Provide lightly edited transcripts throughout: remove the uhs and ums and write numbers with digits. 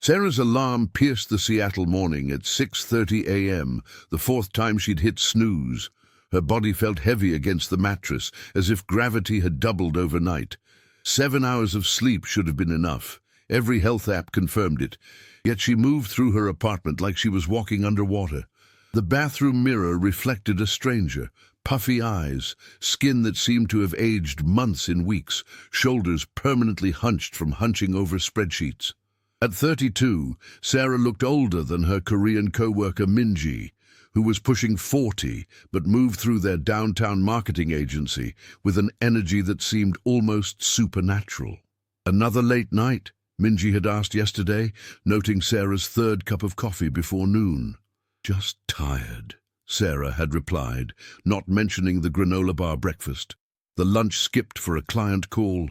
Sarah's alarm pierced the Seattle morning at 6:30 a.m., the fourth time she'd hit snooze. Her body felt heavy against the mattress, as if gravity had doubled overnight. 7 hours of sleep should have been enough. Every health app confirmed it. Yet she moved through her apartment like she was walking underwater. The bathroom mirror reflected a stranger. Puffy eyes, skin that seemed to have aged months in weeks, shoulders permanently hunched from hunching over spreadsheets. At 32, Sarah looked older than her Korean co-worker Minji, who was pushing 40 but moved through their downtown marketing agency with an energy that seemed almost supernatural. "Another late night?" Minji had asked yesterday, noting Sarah's third cup of coffee before noon. "Just tired," Sarah had replied, not mentioning the granola bar breakfast, the lunch skipped for a client call,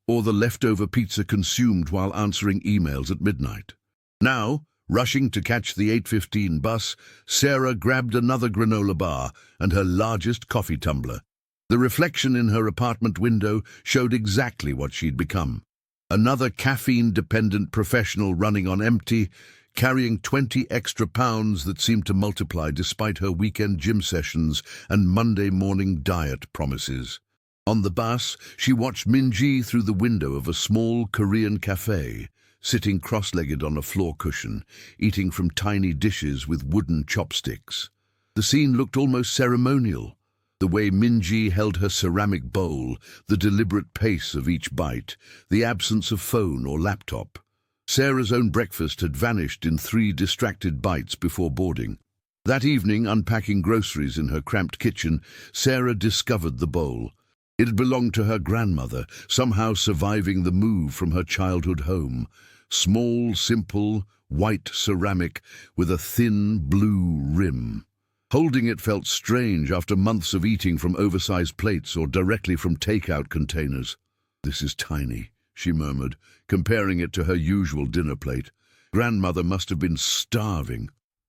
or the leftover pizza consumed while answering emails at midnight. Now, rushing to catch the 8:15 bus, Sarah grabbed another granola bar and her largest coffee tumbler. The reflection in her apartment window showed exactly what she'd become. Another caffeine-dependent professional running on empty, carrying 20 extra pounds that seemed to multiply despite her weekend gym sessions and Monday morning diet promises. On the bus, she watched Minji through the window of a small Korean cafe, sitting cross-legged on a floor cushion, eating from tiny dishes with wooden chopsticks. The scene looked almost ceremonial. The way Minji held her ceramic bowl, the deliberate pace of each bite, the absence of phone or laptop. Sarah's own breakfast had vanished in 3 distracted bites before boarding. That evening, unpacking groceries in her cramped kitchen, Sarah discovered the bowl. It had belonged to her grandmother, somehow surviving the move from her childhood home. Small, simple, white ceramic with a thin blue rim. Holding it felt strange after months of eating from oversized plates or directly from takeout containers. "This is tiny," she murmured, comparing it to her usual dinner plate. Grandmother must have been starving.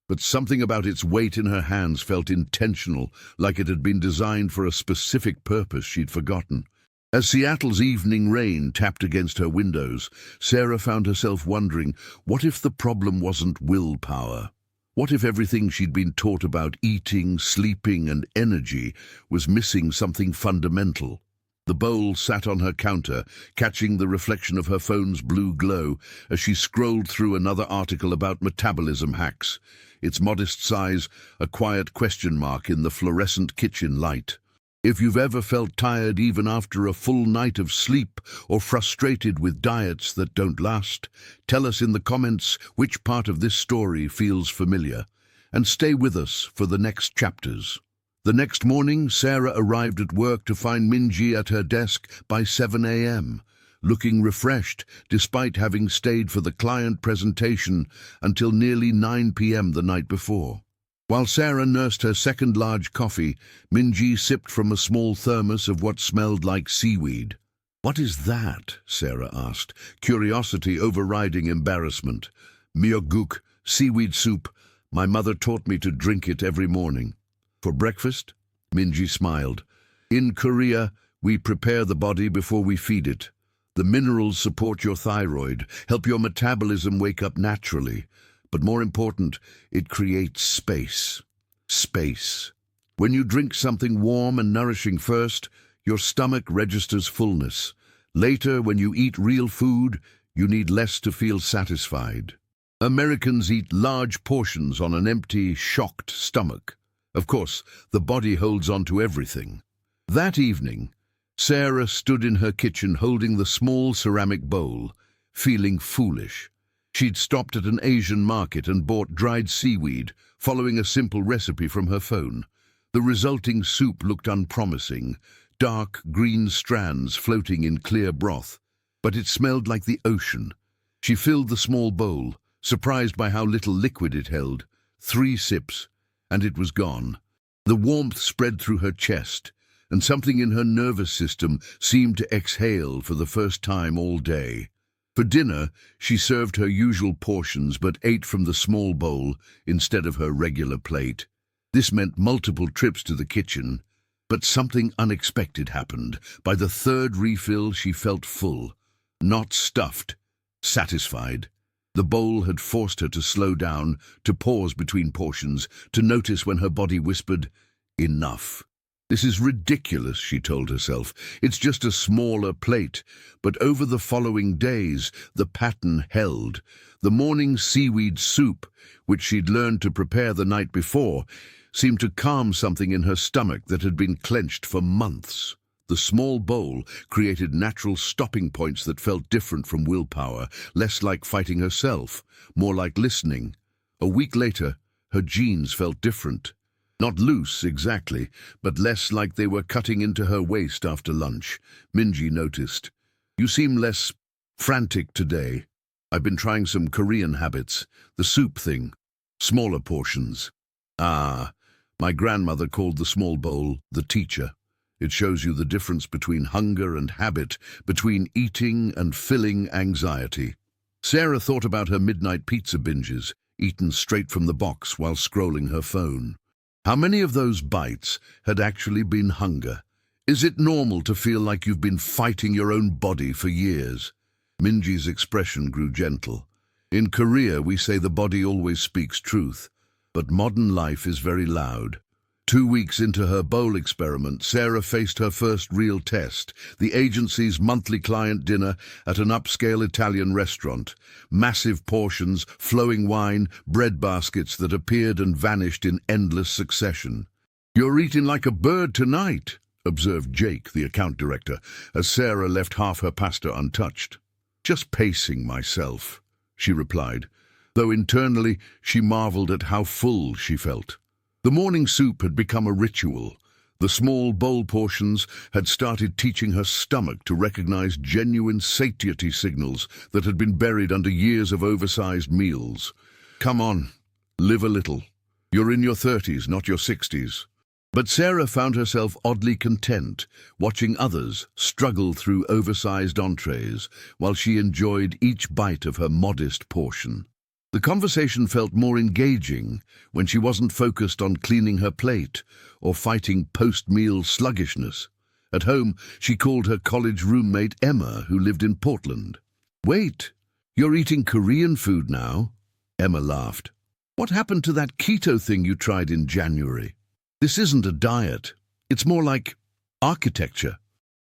But something about its weight in her hands felt intentional, like it had been designed for a specific purpose she'd forgotten. As Seattle's evening rain tapped against her windows, Sarah found herself wondering, what if the problem wasn't willpower? What if everything she'd been taught about eating, sleeping, and energy was missing something fundamental? The bowl sat on her counter, catching the reflection of her phone's blue glow as she scrolled through another article about metabolism hacks, its modest size a quiet question mark in the fluorescent kitchen light. If you've ever felt tired even after a full night of sleep or frustrated with diets that don't last, tell us in the comments which part of this story feels familiar, and stay with us for the next chapters. The next morning, Sarah arrived at work to find Minji at her desk by 7 a.m., looking refreshed despite having stayed for the client presentation until nearly 9 p.m. the night before. While Sarah nursed her second large coffee, Minji sipped from a small thermos of what smelled like seaweed. "What is that?" Sarah asked, curiosity overriding embarrassment. "Myeokguk, seaweed soup. My mother taught me to drink it every morning." "For breakfast?" Minji smiled. "In Korea, we prepare the body before we feed it. The minerals support your thyroid, help your metabolism wake up naturally. But more important, it creates space. Space. When you drink something warm and nourishing first, your stomach registers fullness. Later, when you eat real food, you need less to feel satisfied. Americans eat large portions on an empty, shocked stomach. Of course, the body holds on to everything." That evening, Sarah stood in her kitchen holding the small ceramic bowl, feeling foolish. She'd stopped at an Asian market and bought dried seaweed, following a simple recipe from her phone. The resulting soup looked unpromising, dark green strands floating in clear broth, but it smelled like the ocean. She filled the small bowl, surprised by how little liquid it held. 3 sips, and it was gone. The warmth spread through her chest, and something in her nervous system seemed to exhale for the first time all day. For dinner, she served her usual portions but ate from the small bowl instead of her regular plate. This meant multiple trips to the kitchen, but something unexpected happened. By the 3rd refill, she felt full, not stuffed, satisfied. The bowl had forced her to slow down, to pause between portions, to notice when her body whispered, "Enough." "This is ridiculous," she told herself. "It's just a smaller plate." But over the following days, the pattern held. The morning seaweed soup, which she'd learned to prepare the night before, seemed to calm something in her stomach that had been clenched for months. The small bowl created natural stopping points that felt different from willpower, less like fighting herself, more like listening. A week later, her jeans felt different. Not loose, exactly, but less like they were cutting into her waist after lunch. Minji noticed. "You seem less frantic today. I've been trying some Korean habits. The soup thing. Smaller portions." "Ah, my grandmother called the small bowl the teacher. It shows you the difference between hunger and habit, between eating and filling anxiety." Sarah thought about her midnight pizza binges, eaten straight from the box while scrolling her phone. How many of those bites had actually been hunger? Is it normal to feel like you've been fighting your own body for years? Minji's expression grew gentle. In Korea, we say the body always speaks truth, but modern life is very loud. 2 weeks into her bowl experiment, Sarah faced her first real test, the agency's monthly client dinner at an upscale Italian restaurant. Massive portions, flowing wine, bread baskets that appeared and vanished in endless succession. "You're eating like a bird tonight," observed Jake, the account director, as Sarah left half her pasta untouched. "Just pacing myself," she replied, though internally she marveled at how full she felt. The morning soup had become a ritual. The small bowl portions had started teaching her stomach to recognize genuine satiety signals that had been buried under years of oversized meals. "Come on, live a little. You're in your 30s, not your 60s. But Sarah found herself oddly content, watching others struggle through oversized entrees, while she enjoyed each bite of her modest portion. The conversation felt more engaging when she wasn't focused on cleaning her plate or fighting post-meal sluggishness. At home, she called her college roommate Emma, who lived in Portland. "Wait, you're eating Korean food now?" Emma laughed. "What happened to that keto thing you tried in January? This isn't a diet. It's more like architecture,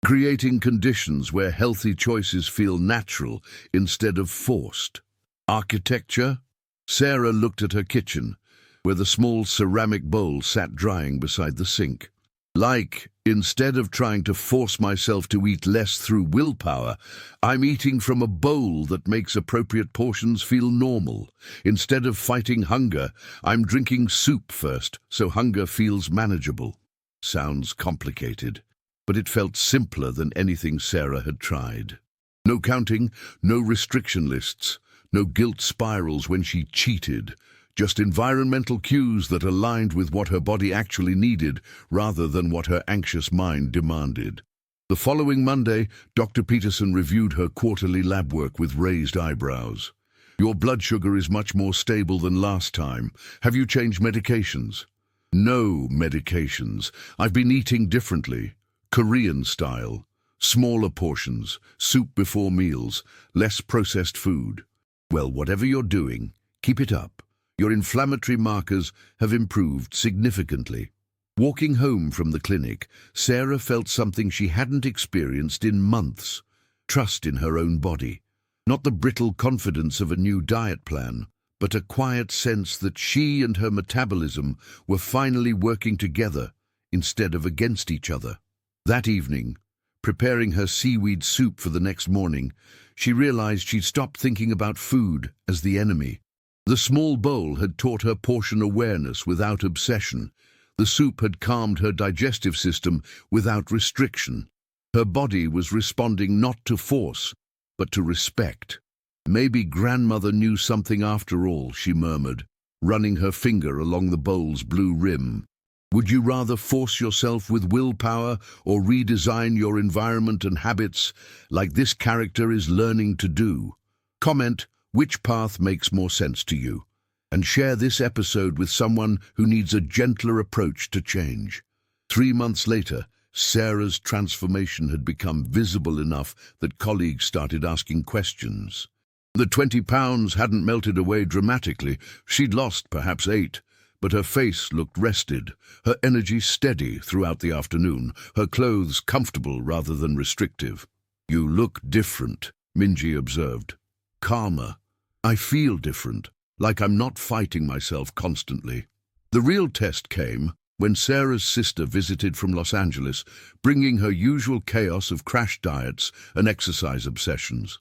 creating conditions where healthy choices feel natural instead of forced." "Architecture?" Sarah looked at her kitchen, where the small ceramic bowl sat drying beside the sink. "Like, instead of trying to force myself to eat less through willpower, I'm eating from a bowl that makes appropriate portions feel normal. Instead of fighting hunger, I'm drinking soup first, so hunger feels manageable." Sounds complicated, but it felt simpler than anything Sarah had tried. No counting, no restriction lists. No guilt spirals when she cheated, just environmental cues that aligned with what her body actually needed rather than what her anxious mind demanded. The following Monday, Dr. Peterson reviewed her quarterly lab work with raised eyebrows. "Your blood sugar is much more stable than last time. Have you changed medications?" "No medications. I've been eating differently. Korean style. Smaller portions, soup before meals, less processed food." "Well, whatever you're doing, keep it up. Your inflammatory markers have improved significantly." Walking home from the clinic, Sarah felt something she hadn't experienced in months. Trust in her own body. Not the brittle confidence of a new diet plan, but a quiet sense that she and her metabolism were finally working together instead of against each other. That evening, preparing her seaweed soup for the next morning, she realized she'd stopped thinking about food as the enemy. The small bowl had taught her portion awareness without obsession. The soup had calmed her digestive system without restriction. Her body was responding not to force, but to respect. "Maybe grandmother knew something after all," she murmured, running her finger along the bowl's blue rim. Would you rather force yourself with willpower or redesign your environment and habits like this character is learning to do? Comment which path makes more sense to you, and share this episode with someone who needs a gentler approach to change. 3 months later, Sarah's transformation had become visible enough that colleagues started asking questions. The 20 pounds hadn't melted away dramatically. She'd lost perhaps 8, but her face looked rested, her energy steady throughout the afternoon, her clothes comfortable rather than restrictive. "You look different," Minji observed. "Calmer. I feel different, like I'm not fighting myself constantly." The real test came when Sarah's sister visited from Los Angeles, bringing her usual chaos of crash diets and exercise obsessions.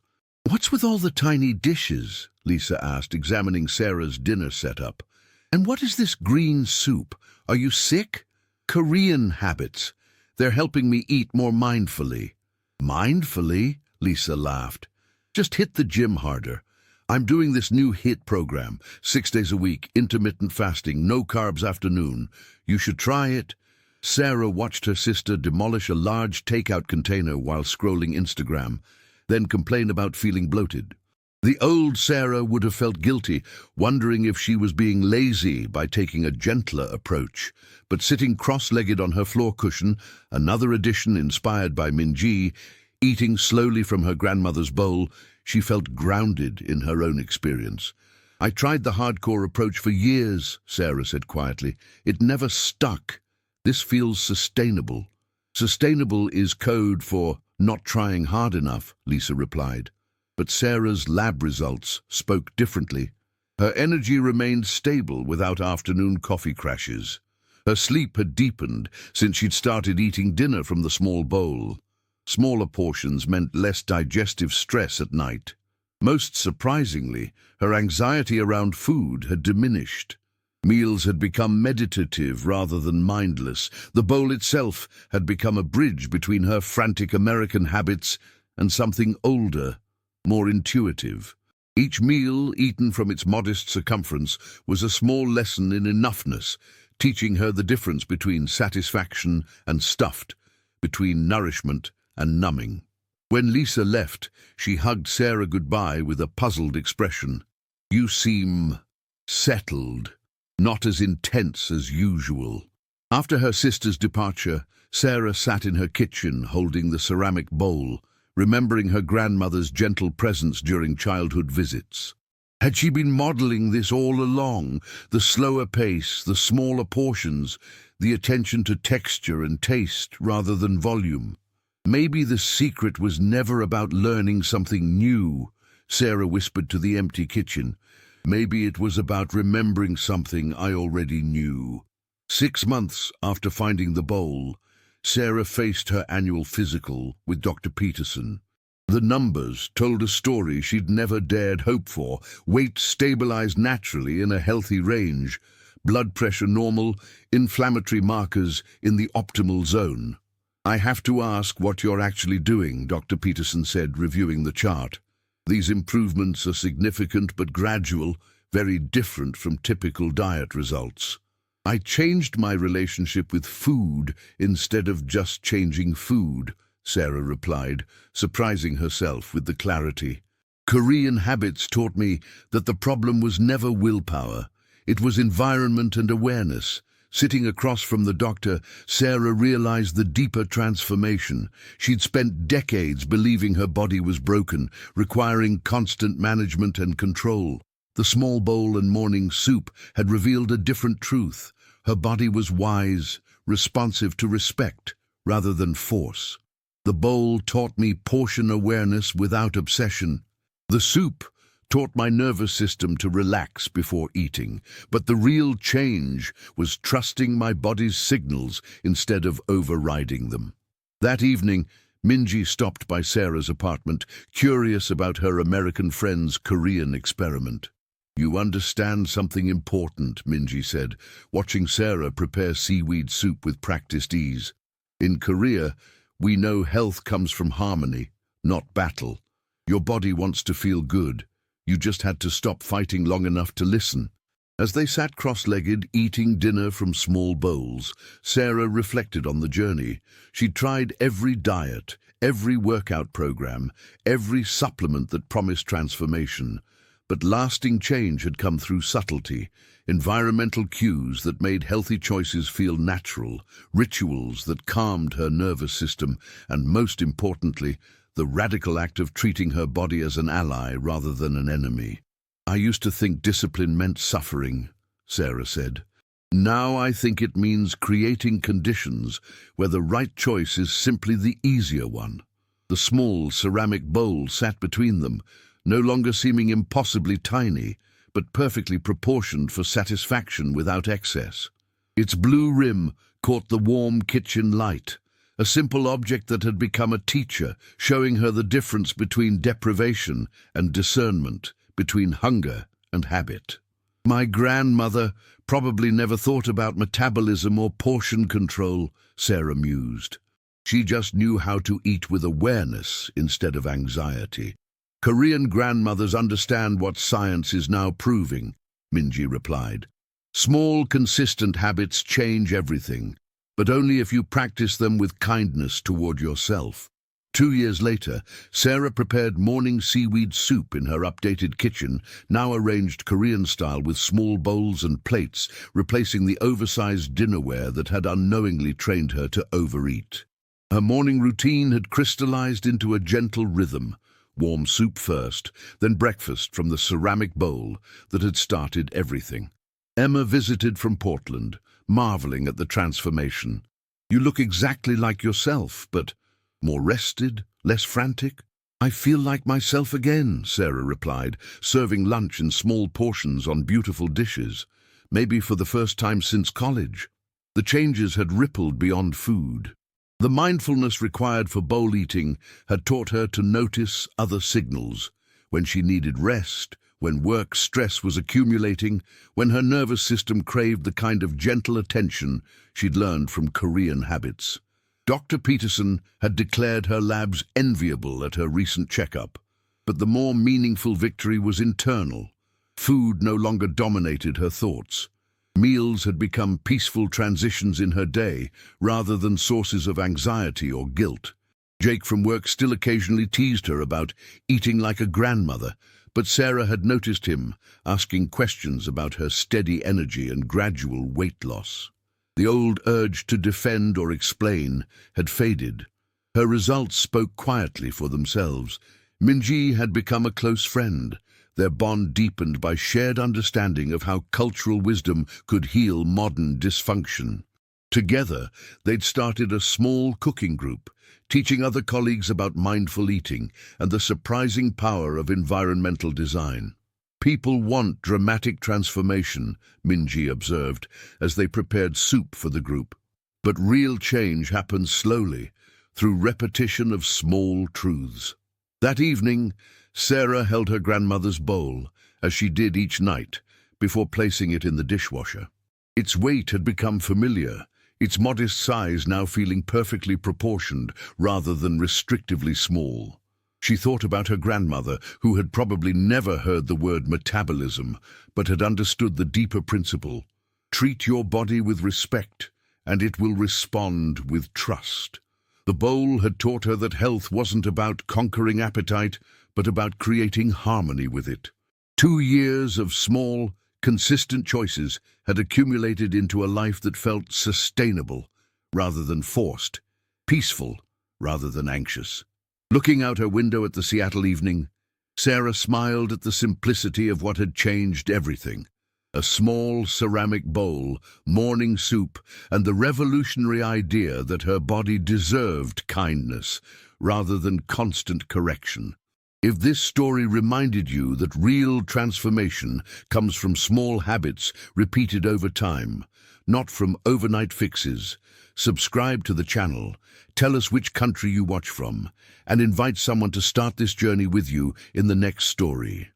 "What's with all the tiny dishes?" Lisa asked, examining Sarah's dinner setup. "And what is this green soup? Are you sick?" "Korean habits. They're helping me eat more mindfully." "Mindfully?" Lisa laughed. "Just hit the gym harder. I'm doing this new HIIT program, 6 days a week, intermittent fasting, no carbs afternoon. You should try it." Sarah watched her sister demolish a large takeout container while scrolling Instagram, then complain about feeling bloated. The old Sarah would have felt guilty, wondering if she was being lazy by taking a gentler approach. But sitting cross-legged on her floor cushion, another addition inspired by Minji, eating slowly from her grandmother's bowl, she felt grounded in her own experience. "I tried the hardcore approach for years," Sarah said quietly. "It never stuck. This feels sustainable." "Sustainable is code for not trying hard enough," Lisa replied. But Sarah's lab results spoke differently. Her energy remained stable without afternoon coffee crashes. Her sleep had deepened since she'd started eating dinner from the small bowl. Smaller portions meant less digestive stress at night. Most surprisingly, her anxiety around food had diminished. Meals had become meditative rather than mindless. The bowl itself had become a bridge between her frantic American habits and something older, more intuitive. Each meal, eaten from its modest circumference, was a small lesson in enoughness, teaching her the difference between satisfaction and stuffed, between nourishment and numbing. When Lisa left, she hugged Sarah goodbye with a puzzled expression. "You seem settled, not as intense as usual." After her sister's departure, Sarah sat in her kitchen holding the ceramic bowl, remembering her grandmother's gentle presence during childhood visits. Had she been modeling this all along? The slower pace, the smaller portions, the attention to texture and taste rather than volume. Maybe the secret was never about learning something new, Sarah whispered to the empty kitchen. Maybe it was about remembering something I already knew. 6 months after finding the bowl, Sarah faced her annual physical with Dr. Peterson. The numbers told a story she'd never dared hope for. Weight stabilized naturally in a healthy range, blood pressure normal, inflammatory markers in the optimal zone. "I have to ask what you're actually doing," Dr. Peterson said, reviewing the chart. "These improvements are significant but gradual, very different from typical diet results." "I changed my relationship with food instead of just changing food," Sarah replied, surprising herself with the clarity. "Korean habits taught me that the problem was never willpower. It was environment and awareness." Sitting across from the doctor, Sarah realized the deeper transformation. She'd spent decades believing her body was broken, requiring constant management and control. The small bowl and morning soup had revealed a different truth. Her body was wise, responsive to respect rather than force. The bowl taught me portion awareness without obsession. The soup taught my nervous system to relax before eating, but the real change was trusting my body's signals instead of overriding them. That evening, Minji stopped by Sarah's apartment, curious about her American friend's Korean experiment. "You understand something important," Minji said, watching Sarah prepare seaweed soup with practiced ease. "In Korea, we know health comes from harmony, not battle. Your body wants to feel good. You just had to stop fighting long enough to listen." As they sat cross-legged, eating dinner from small bowls, Sarah reflected on the journey. She'd tried every diet, every workout program, every supplement that promised transformation. But lasting change had come through subtlety, environmental cues that made healthy choices feel natural, rituals that calmed her nervous system, and most importantly, the radical act of treating her body as an ally rather than an enemy. "I used to think discipline meant suffering," Sarah said. "Now I think it means creating conditions where the right choice is simply the easier one." The small ceramic bowl sat between them, no longer seeming impossibly tiny, but perfectly proportioned for satisfaction without excess. Its blue rim caught the warm kitchen light, a simple object that had become a teacher, showing her the difference between deprivation and discernment, between hunger and habit. "My grandmother probably never thought about metabolism or portion control," Sarah mused. "She just knew how to eat with awareness instead of anxiety." "Korean grandmothers understand what science is now proving," Minji replied. "Small, consistent habits change everything, but only if you practice them with kindness toward yourself." 2 years later, Sarah prepared morning seaweed soup in her updated kitchen, now arranged Korean style with small bowls and plates, replacing the oversized dinnerware that had unknowingly trained her to overeat. Her morning routine had crystallized into a gentle rhythm: warm soup first, then breakfast from the ceramic bowl that had started everything. Emma visited from Portland, marveling at the transformation. "You look exactly like yourself, but more rested, less frantic." "I feel like myself again," Sarah replied, serving lunch in small portions on beautiful dishes, maybe for the first time since college. The changes had rippled beyond food. The mindfulness required for bowl eating had taught her to notice other signals: when she needed rest, when work stress was accumulating, when her nervous system craved the kind of gentle attention she'd learned from Korean habits. Dr. Peterson had declared her labs enviable at her recent checkup, but the more meaningful victory was internal. Food no longer dominated her thoughts. Meals had become peaceful transitions in her day, rather than sources of anxiety or guilt. Jake from work still occasionally teased her about eating like a grandmother, but Sarah had noticed him, asking questions about her steady energy and gradual weight loss. The old urge to defend or explain had faded. Her results spoke quietly for themselves. Minji had become a close friend, their bond deepened by shared understanding of how cultural wisdom could heal modern dysfunction. Together, they'd started a small cooking group, teaching other colleagues about mindful eating and the surprising power of environmental design. "People want dramatic transformation," Minji observed, as they prepared soup for the group. "But real change happens slowly, through repetition of small truths." That evening, Sarah held her grandmother's bowl, as she did each night, before placing it in the dishwasher. Its weight had become familiar, its modest size now feeling perfectly proportioned rather than restrictively small. She thought about her grandmother, who had probably never heard the word metabolism, but had understood the deeper principle: treat your body with respect, and it will respond with trust. The bowl had taught her that health wasn't about conquering appetite, but about creating harmony with it. 2 years of small, consistent choices had accumulated into a life that felt sustainable rather than forced, peaceful rather than anxious. Looking out her window at the Seattle evening, Sarah smiled at the simplicity of what had changed everything: a small ceramic bowl, morning soup, and the revolutionary idea that her body deserved kindness rather than constant correction. If this story reminded you that real transformation comes from small habits repeated over time, not from overnight fixes, subscribe to the channel, tell us which country you watch from, and invite someone to start this journey with you in the next story.